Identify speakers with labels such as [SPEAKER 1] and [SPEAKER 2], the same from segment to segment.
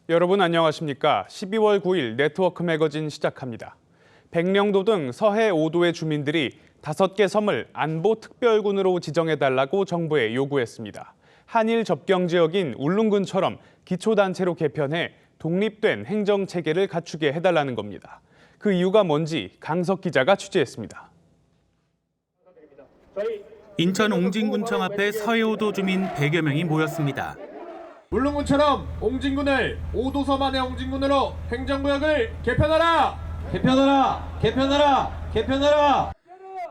[SPEAKER 1] 여러분 안녕하십니까? 12월 9일 네트워크 매거진 시작합니다. 백령도 등 서해 5도의 주민들이 5개 섬을 안보 특별군으로 지정해달라고 정부에 요구했습니다. 한일 접경 지역인 울릉군처럼 기초단체로 개편해 독립된 행정체계를 갖추게 해달라는 겁니다. 그 이유가 뭔지 강석 기자가 취재했습니다.
[SPEAKER 2] 인천 옹진군청 앞에 서해 5도 주민 100여 명이 모였습니다.
[SPEAKER 3] 울릉군처럼 옹진군을 5도서만의 옹진군으로 행정구역을 개편하라!
[SPEAKER 4] 개편하라! 개편하라! 개편하라!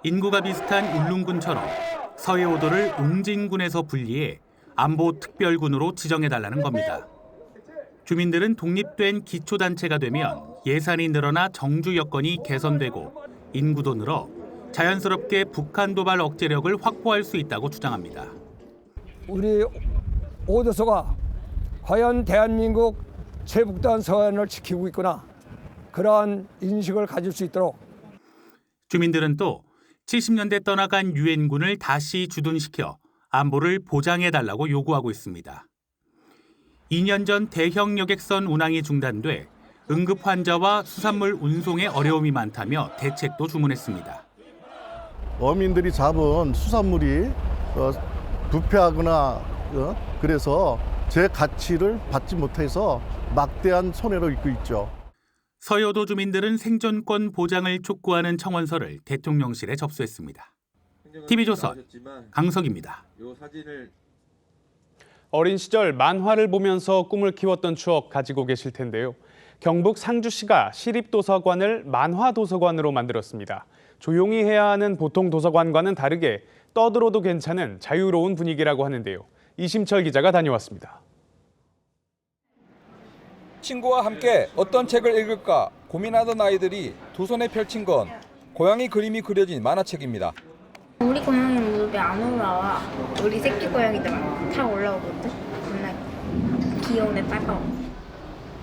[SPEAKER 2] 인구가 비슷한 울릉군처럼 서해 5도를 옹진군에서 분리해 안보 특별군으로 지정해달라는 겁니다. 주민들은 독립된 기초단체가 되면 예산이 늘어나 정주 여건이 개선되고 인구도 늘어 자연스럽게 북한 도발 억제력을 확보할 수 있다고 주장합니다.
[SPEAKER 5] 우리 5도서가 과연 대한민국 최북단 서해안을 지키고 있구나, 그러한 인식을 가질 수 있도록.
[SPEAKER 2] 주민들은 또 70년대 떠나간 유엔군을 다시 주둔시켜 안보를 보장해달라고 요구하고 있습니다. 2년 전 대형 여객선 운항이 중단돼 응급 환자와 수산물 운송에 어려움이 많다며 대책도 주문했습니다.
[SPEAKER 6] 어민들이 잡은 수산물이 부패하거나 그래서 제 가치를 받지 못해서 막대한 손해를 입고 있죠.
[SPEAKER 2] 서해오도 주민들은 생존권 보장을 촉구하는 청원서를 대통령실에 접수했습니다. TV조선 강석입니다.
[SPEAKER 1] 어린 시절 만화를 보면서 꿈을 키웠던 추억 가지고 계실 텐데요. 경북 상주시가 시립도서관을 만화도서관으로 만들었습니다. 조용히 해야 하는 보통 도서관과는 다르게 떠들어도 괜찮은 자유로운 분위기라고 하는데요. 이심철 기자가 다녀왔습니다.
[SPEAKER 7] 친구와 함께 어떤 책을 읽을까 고민하던 아이들이 두 손에 펼친 건 고양이 그림이 그려진 만화책입니다.
[SPEAKER 8] 우리 고양이는 무릎에 안 올라와. 우리 새끼 고양이들만 다 올라오거든. 맨날 귀여운데 따가워.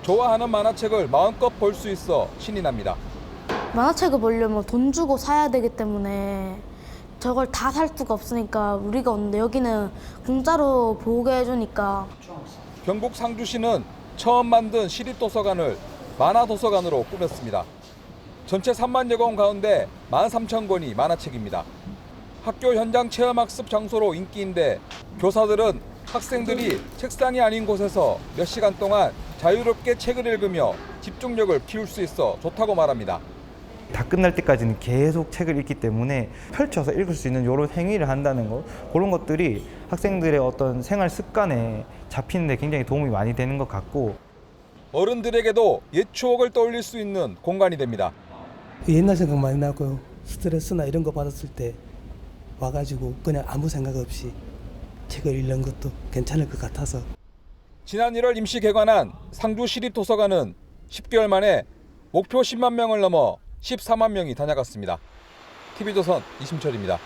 [SPEAKER 7] 좋아하는 만화책을 마음껏 볼 수 있어 신이 납니다.
[SPEAKER 9] 만화책을 보려면 돈 주고 사야 되기 때문에 저걸 다 살 수가 없으니까 우리가 오는데 여기는 공짜로 보게 해주니까.
[SPEAKER 7] 경북 상주시는 처음 만든 시립도서관을 만화도서관으로 꾸몄습니다. 전체 3만여 권 가운데 13,000권이 만화책입니다. 학교 현장 체험학습 장소로 인기인데 교사들은 학생들이 책상이 아닌 곳에서 몇 시간 동안 자유롭게 책을 읽으며 집중력을 키울 수 있어 좋다고 말합니다.
[SPEAKER 10] 다 끝날 때까지는 계속 책을 읽기 때문에 펼쳐서 읽을 수 있는 이런 행위를 한다는 것, 그런 것들이 학생들의 어떤 생활 습관에 잡히는 데 굉장히 도움이 많이 되는 것 같고,
[SPEAKER 7] 어른들에게도 옛 추억을 떠올릴 수 있는 공간이 됩니다.
[SPEAKER 11] 옛날 생각 많이 나고요. 스트레스나 이런 거 받았을 때 와가지고 그냥 아무 생각 없이 책을 읽는 것도 괜찮을 것 같아서.
[SPEAKER 7] 지난 1월 임시 개관한 상주시립도서관은 10개월 만에 목표 10만 명을 넘어 14만 명이 다녀갔습니다. TV조선 이심철입니다.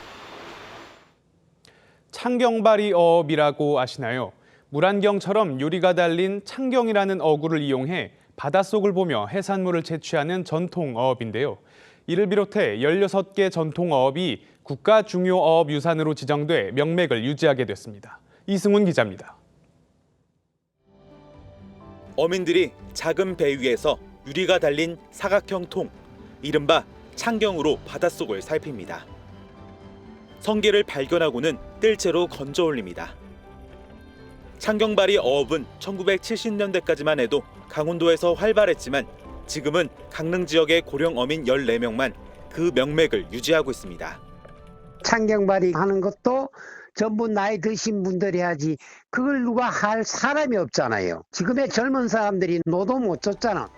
[SPEAKER 1] 창경바리 어업이라고 아시나요? 물안경처럼 유리가 달린 창경이라는 어구를 이용해 바닷속을 보며 해산물을 채취하는 전통 어업인데요. 이를 비롯해 16개 전통 어업이 국가 중요 어업 유산으로 지정돼 명맥을 유지하게 됐습니다. 이승훈 기자입니다.
[SPEAKER 12] 어민들이 작은 배 위에서 유리가 달린 사각형 통, 이른바 창경으로 바닷속을 살핍니다. 성게를 발견하고는 뜰채로 건져 올립니다. 창경바리 어업은 1970년대까지만 해도 강원도에서 활발했지만 지금은 강릉 지역의 고령 어민 14명만 그 명맥을 유지하고 있습니다.
[SPEAKER 13] 창경바리 하는 것도 전부 나이 드신 분들이 하지 그걸 누가 할 사람이 없잖아요. 지금의 젊은 사람들이 노도 못 줬잖아.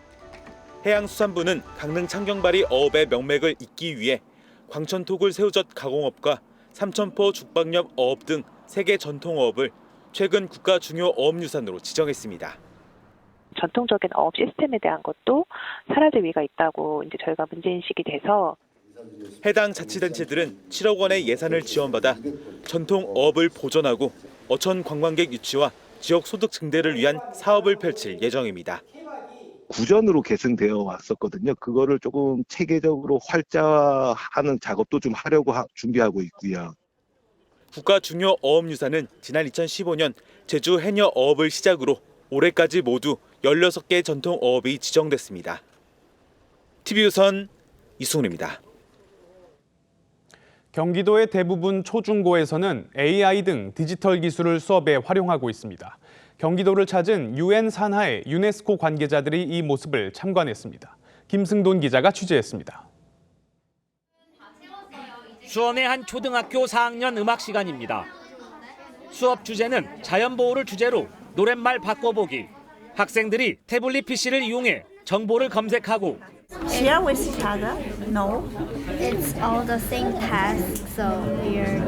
[SPEAKER 12] 해양수산부는 강릉 창경바리 어업의 명맥을 잇기 위해 광천토굴 새우젓 가공업과 삼천포 죽박엽 어업 등 3개 전통어업을 최근 국가 중요 어업유산으로 지정했습니다.
[SPEAKER 14] 전통적인 어업 시스템에 대한 것도 사라질 위기가 있다고 이제 저희가 문제인식이 돼서
[SPEAKER 12] 해당 자치단체들은 7억 원의 예산을 지원받아 전통 어업을 보존하고 어촌 관광객 유치와 지역 소득 증대를 위한 사업을 펼칠 예정입니다.
[SPEAKER 15] 구전으로 계승되어 왔었거든요. 그거를 조금 체계적으로 활자화하는 작업도 좀 하려고 준비하고 있고요.
[SPEAKER 12] 국가 중요 어업유산은 지난 2015년 제주 해녀 어업을 시작으로 올해까지 모두 16개 전통어업이 지정됐습니다. TV조선 이승훈입니다.
[SPEAKER 1] 경기도의 대부분 초중고에서는 AI 등 디지털 기술을 수업에 활용하고 있습니다. 경기도를 찾은 UN 산하의 유네스코 관계자들이 이 모습을 참관했습니다. 김승돈 기자가 취재했습니다.
[SPEAKER 16] 수원의 한 초등학교 4학년 음악 시간입니다. 수업 주제는 자연보호를 주제로 노랫말 바꿔보기. 학생들이 태블릿 PC를 이용해 정보를 검색하고
[SPEAKER 17] Share with each other? No.
[SPEAKER 8] It's all the same task, so we're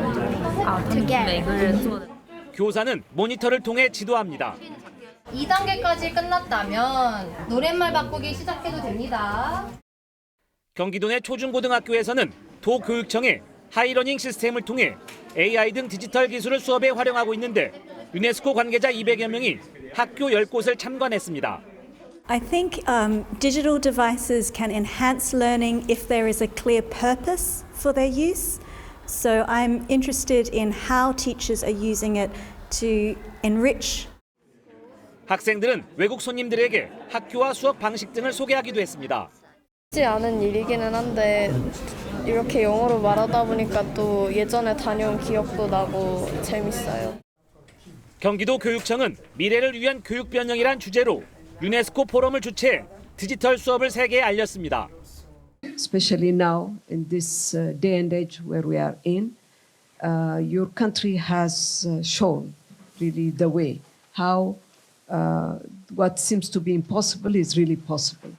[SPEAKER 8] together.
[SPEAKER 16] 교사는 모니터를 통해 지도합니다.
[SPEAKER 18] 2단계까지 끝났다면 노랫말 바꾸기 시작해도 됩니다.
[SPEAKER 16] 경기도 내 초중고등학교에서는 도교육청의 하이러닝 시스템을 통해 AI 등 디지털 기술을 수업에 활용하고 있는데 유네스코 관계자 200여 명이 학교 10곳을 참관했습니다.
[SPEAKER 17] I think digital devices can enhance learning if there is a clear purpose for their use. So I'm interested in how teachers are using it to enrich.
[SPEAKER 16] 학생들은 외국 손님들에게 학교와 수업 방식 등을 소개하기도 했습니다.
[SPEAKER 19] 쉽지 않은 일이기는 한데 이렇게 영어로 말하다 보니까 또 예전에 다녀온 기억도 나고 재밌어요.
[SPEAKER 16] 경기도 교육청은 미래를 위한 교육 변형이란 주제로 유네스코 포럼을 주최해 디지털 수업을 세계에 알렸습니다.
[SPEAKER 20] Especially now in this day and age where we are in, your country has shown really the way how what seems to be impossible is really possible.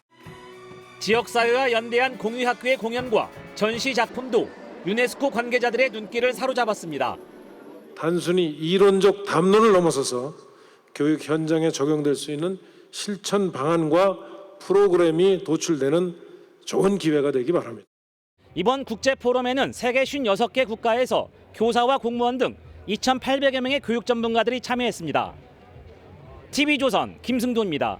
[SPEAKER 16] 지역사회와 연대한 공유학교의 공연과 전시 작품도 유네스코 관계자들의 눈길을 사로잡았습니다.
[SPEAKER 21] 단순히 이론적 담론을 넘어서서 교육 현장에 적용될 수 있는 실천 방안과 프로그램이 도출되는 좋은 기회가 되기 바랍니다.
[SPEAKER 16] 이번 국제 포럼에는 세계 56개 국가에서 교사와 공무원 등 2,800여 명의 교육 전문가들이 참여했습니다. TV조선 김승도입니다.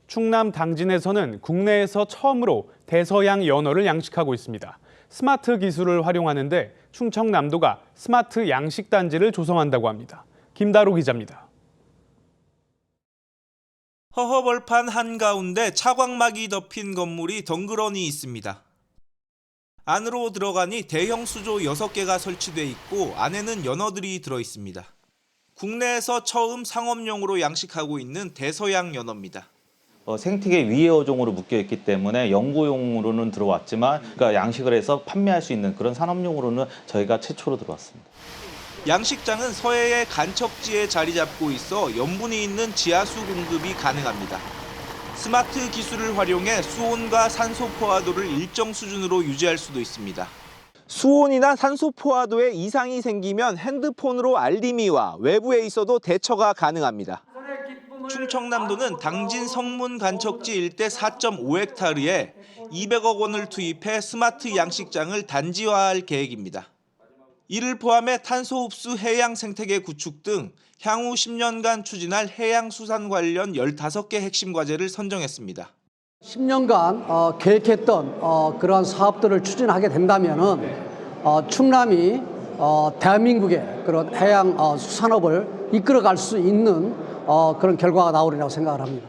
[SPEAKER 1] 충남 당진에서는 국내에서 처음으로 대서양 연어를 양식하고 있습니다. 스마트 기술을 활용하는데 충청남도가 스마트 양식단지를 조성한다고 합니다. 김다로 기자입니다.
[SPEAKER 22] 허허벌판 한가운데 차광막이 덮인 건물이 덩그러니 있습니다. 안으로 들어가니 대형 수조 6개가 설치돼 있고 안에는 연어들이 들어 있습니다. 국내에서 처음 상업용으로 양식하고 있는 대서양 연어입니다.
[SPEAKER 23] 생태계 위해 어종으로 묶여 있기 때문에 연구용으로는 들어왔지만 그러니까 양식을 해서 판매할 수 있는 그런 산업용으로는 저희가 최초로 들어왔습니다.
[SPEAKER 22] 양식장은 서해의 간척지에 자리 잡고 있어 염분이 있는 지하수 공급이 가능합니다. 스마트 기술을 활용해 수온과 산소 포화도를 일정 수준으로 유지할 수도 있습니다.
[SPEAKER 24] 수온이나 산소 포화도에 이상이 생기면 핸드폰으로 알림이 와 외부에 있어도 대처가 가능합니다.
[SPEAKER 22] 충청남도는 당진 성문 간척지 일대 4.5헥타르에 200억 원을 투입해 스마트 양식장을 단지화할 계획입니다. 이를 포함해 탄소 흡수 해양 생태계 구축 등 향후 10년간 추진할 해양수산 관련 15개 핵심 과제를 선정했습니다.
[SPEAKER 25] 10년간 계획했던 그러한 사업들을 추진하게 된다면 충남이 대한민국의 그런 해양 수산업을 이끌어갈 수 있는 그런 결과가 나오리라고 생각을 합니다.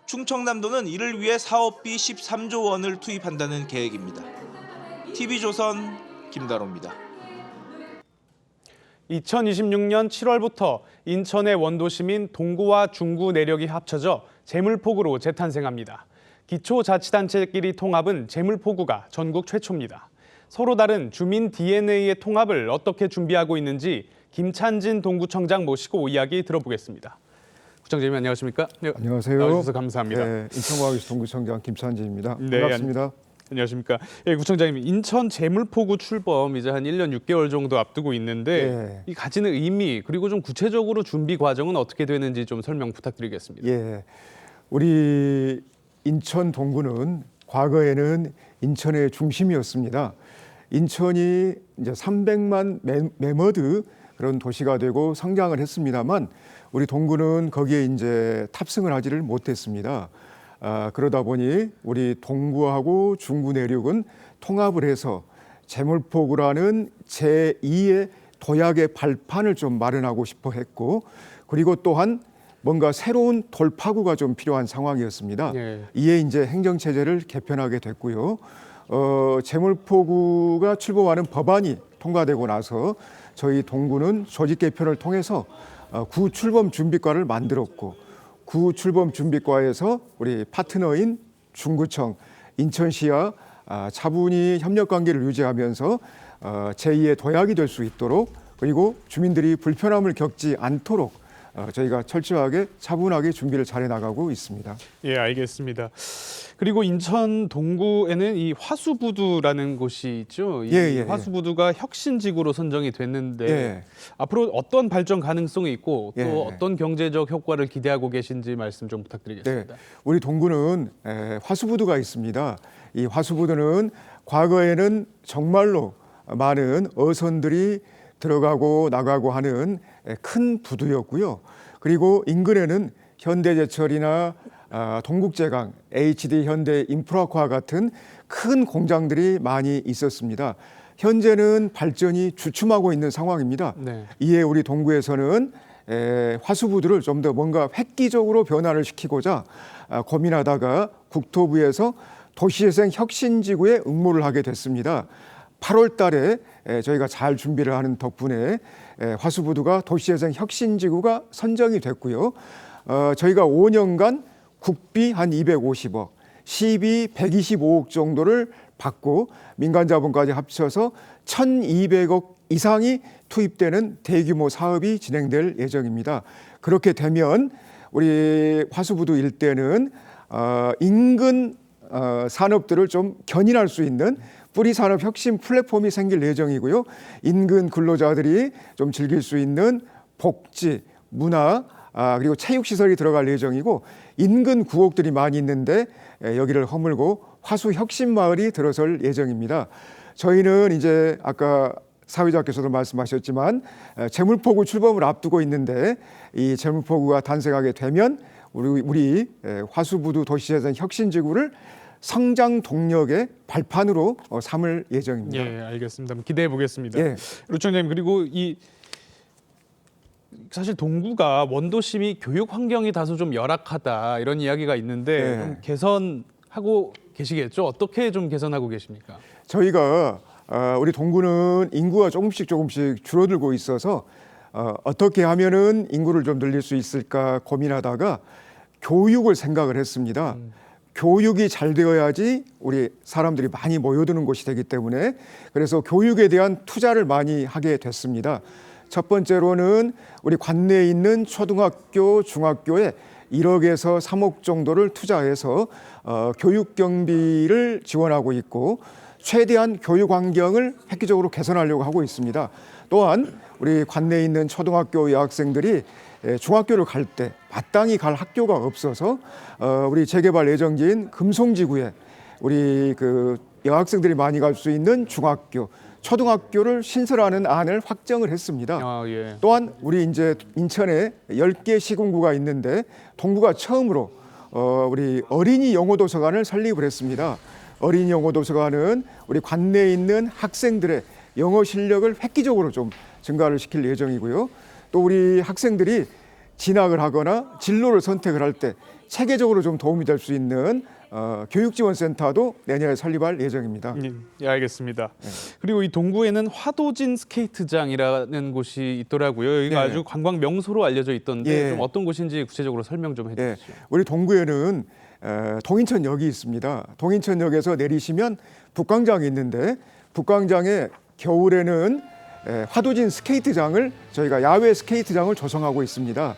[SPEAKER 22] 충청남도는 이를 위해 사업비 13조 원을 투입한다는 계획입니다. TV조선 김다로입니다.
[SPEAKER 1] 2026년 7월부터 인천의 원도심인 동구와 중구 내력이 합쳐져 제물포구로 재탄생합니다. 기초자치단체끼리 통합은 제물포구가 전국 최초입니다. 서로 다른 주민 DNA의 통합을 어떻게 준비하고 있는지 김찬진 동구청장 모시고 이야기 들어보겠습니다. 구청장님 안녕하십니까? 네,
[SPEAKER 26] 안녕하세요.
[SPEAKER 1] 나와주셔서 감사합니다.
[SPEAKER 26] 네, 인천광역시 동구청장 김찬진입니다.
[SPEAKER 1] 네,
[SPEAKER 26] 반갑습니다.
[SPEAKER 1] 안녕하십니까? 예, 구청장님, 인천 제물포구 출범 이제 한 1년 6개월 정도 앞두고 있는데 이 가지는 의미 그리고 좀 구체적으로 준비 과정은 어떻게 되는지 좀 설명 부탁드리겠습니다.
[SPEAKER 26] 예, 우리 인천 동구는 과거에는 인천의 중심이었습니다. 인천이 이제 300만 매머드 그런 도시가 되고 성장을 했습니다만 우리 동구는 거기에 이제 탑승을 하지를 못했습니다. 그러다 보니 우리 동구하고 중구 내륙은 통합을 해서 제물포구라는 제2의 도약의 발판을 좀 마련하고 싶어 했고 그리고 또한 뭔가 새로운 돌파구가 좀 필요한 상황이었습니다.
[SPEAKER 1] 예.
[SPEAKER 26] 이에 이제 행정체제를 개편하게 됐고요. 재물포구가 출범하는 법안이 통과되고 나서 저희 동구는 조직 개편을 통해서 구출범 준비과를 만들었고, 구출범 준비과에서 우리 파트너인 중구청, 인천시와 차분히 협력 관계를 유지하면서 제2의 도약이 될 수 있도록, 그리고 주민들이 불편함을 겪지 않도록 저희가 철저하게 차분하게 준비를 잘해 나가고 있습니다.
[SPEAKER 1] 예, 알겠습니다. 그리고 인천 동구에는 이 화수부두라는 곳이 있죠. 이
[SPEAKER 26] 예.
[SPEAKER 1] 화수부두가 혁신지구로 선정이 됐는데
[SPEAKER 26] 예.
[SPEAKER 1] 앞으로 어떤 발전 가능성이 있고 또
[SPEAKER 26] 예.
[SPEAKER 1] 어떤 경제적 효과를 기대하고 계신지 말씀 좀 부탁드리겠습니다.
[SPEAKER 26] 네, 우리 동구는 화수부두가 있습니다. 이 화수부두는 과거에는 정말로 많은 어선들이 들어가고 나가고 하는 큰 부두였고요. 그리고 인근에는 현대제철이나 동국제강, HD 현대인프라과 같은 큰 공장들이 많이 있었습니다. 현재는 발전이 주춤하고 있는 상황입니다.
[SPEAKER 1] 네.
[SPEAKER 26] 이에 우리 동구에서는 화수부두를 좀 더 뭔가 획기적으로 변화를 시키고자 고민하다가 국토부에서 도시재생 혁신지구에 응모를 하게 됐습니다. 8월 달에 저희가 잘 준비를 하는 덕분에 화수부두가 도시재생 혁신지구가 선정이 됐고요. 저희가 5년간 국비 한 250억, 시비 125억 정도를 받고 민간 자본까지 합쳐서 1,200억 이상이 투입되는 대규모 사업이 진행될 예정입니다. 그렇게 되면 우리 화수부두 일대는 인근 산업들을 좀 견인할 수 있는 뿌리산업 혁신 플랫폼이 생길 예정이고요. 인근 근로자들이 좀 즐길 수 있는 복지, 문화, 그리고 체육시설이 들어갈 예정이고, 인근 구옥들이 많이 있는데 여기를 허물고 화수혁신마을이 들어설 예정입니다. 저희는 이제 아까 사회자께서도 말씀하셨지만 재물포구 출범을 앞두고 있는데, 이 재물포구가 탄생하게 되면 우리 화수부두 도시재생 혁신지구를 성장 동력의 발판으로 삼을 예정입니다.
[SPEAKER 1] 예, 알겠습니다. 기대해 보겠습니다.
[SPEAKER 26] 예.
[SPEAKER 1] 루청장님, 그리고 사실 동구가 원도심이 교육 환경이 다소 좀 열악하다 이런 이야기가 있는데 좀 개선하고 계시겠죠? 어떻게 좀 개선하고 계십니까?
[SPEAKER 26] 저희가 우리 동구는 인구가 조금씩 줄어들고 있어서 어떻게 하면은 인구를 좀 늘릴 수 있을까 고민하다가 교육을 생각을 했습니다. 교육이 잘 되어야지 우리 사람들이 많이 모여드는 곳이 되기 때문에, 그래서 교육에 대한 투자를 많이 하게 됐습니다. 첫 번째로는 우리 관내에 있는 초등학교, 중학교에 1억에서 3억 정도를 투자해서 교육 경비를 지원하고 있고, 최대한 교육 환경을 획기적으로 개선하려고 하고 있습니다. 또한 우리 관내에 있는 초등학교 여학생들이 중학교를 갈 때 마땅히 갈 학교가 없어서 우리 재개발 예정지인 금송지구에 우리 여학생들이 많이 갈 수 있는 중학교, 초등학교를 신설하는 안을 확정을 했습니다.
[SPEAKER 1] 예.
[SPEAKER 26] 또한 우리 이제 인천에 10개 시군구가 있는데 동구가 처음으로 우리 어린이 영어 도서관을 설립을 했습니다. 어린이 영어 도서관은 우리 관내에 있는 학생들의 영어 실력을 획기적으로 좀 증가를 시킬 예정이고요. 또 우리 학생들이 진학을 하거나 진로를 선택을 할 때 체계적으로 좀 도움이 될 수 있는 교육지원센터도 내년에 설립할 예정입니다.
[SPEAKER 1] 예, 알겠습니다. 그리고 이 동구에는 화도진 스케이트장이라는 곳이 있더라고요. 여기가 아주 관광 명소로 알려져 있던데 좀 어떤 곳인지 구체적으로 설명 좀 해주시죠.
[SPEAKER 26] 우리 동구에는 동인천역이 있습니다. 동인천역에서 내리시면 북광장이 있는데, 북광장에 겨울에는 화도진 스케이트장을 저희가 야외 스케이트장을 조성하고 있습니다.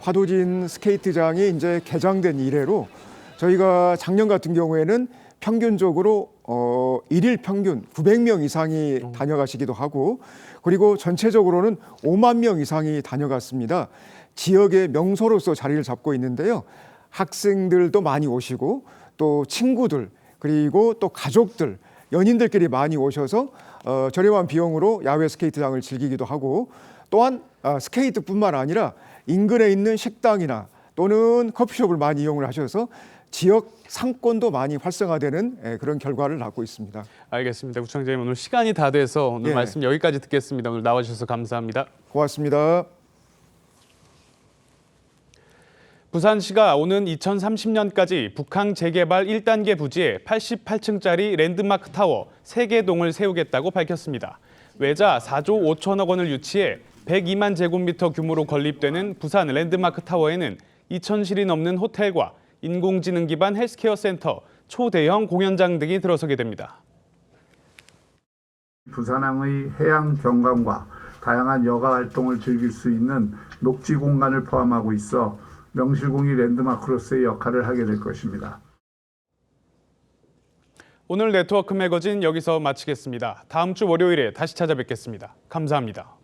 [SPEAKER 26] 화도진 스케이트장이 이제 개장된 이래로 저희가 작년 같은 경우에는 평균적으로 일일 평균 900명 이상이 다녀가시기도 하고, 그리고 전체적으로는 5만 명 이상이 다녀갔습니다. 지역의 명소로서 자리를 잡고 있는데요. 학생들도 많이 오시고 또 친구들, 그리고 또 가족들, 연인들끼리 많이 오셔서 저렴한 비용으로 야외 스케이트장을 즐기기도 하고, 또한 스케이트뿐만 아니라 인근에 있는 식당이나 또는 커피숍을 많이 이용을 하셔서 지역 상권도 많이 활성화되는 그런 결과를 낳고 있습니다.
[SPEAKER 1] 알겠습니다. 구청장님, 오늘 시간이 다 돼서 오늘 말씀 여기까지 듣겠습니다. 오늘 나와주셔서 감사합니다.
[SPEAKER 26] 고맙습니다.
[SPEAKER 1] 부산시가 오는 2030년까지 북항 재개발 1단계 부지에 88층짜리 랜드마크 타워 3개 동을 세우겠다고 밝혔습니다. 외자 4조 5천억 원을 유치해 102만 제곱미터 규모로 건립되는 부산 랜드마크 타워에는 2,000실이 넘는 호텔과 인공지능 기반 헬스케어 센터, 초대형 공연장 등이 들어서게 됩니다.
[SPEAKER 2] 부산항의 해양 경관과 다양한 여가 활동을 즐길 수 있는 녹지 공간을 포함하고 있어 명실공히 랜드마크로서의 역할을 하게 될 것입니다.
[SPEAKER 1] 오늘 네트워크 매거진 여기서 마치겠습니다. 다음 주 월요일에 다시 찾아뵙겠습니다. 감사합니다.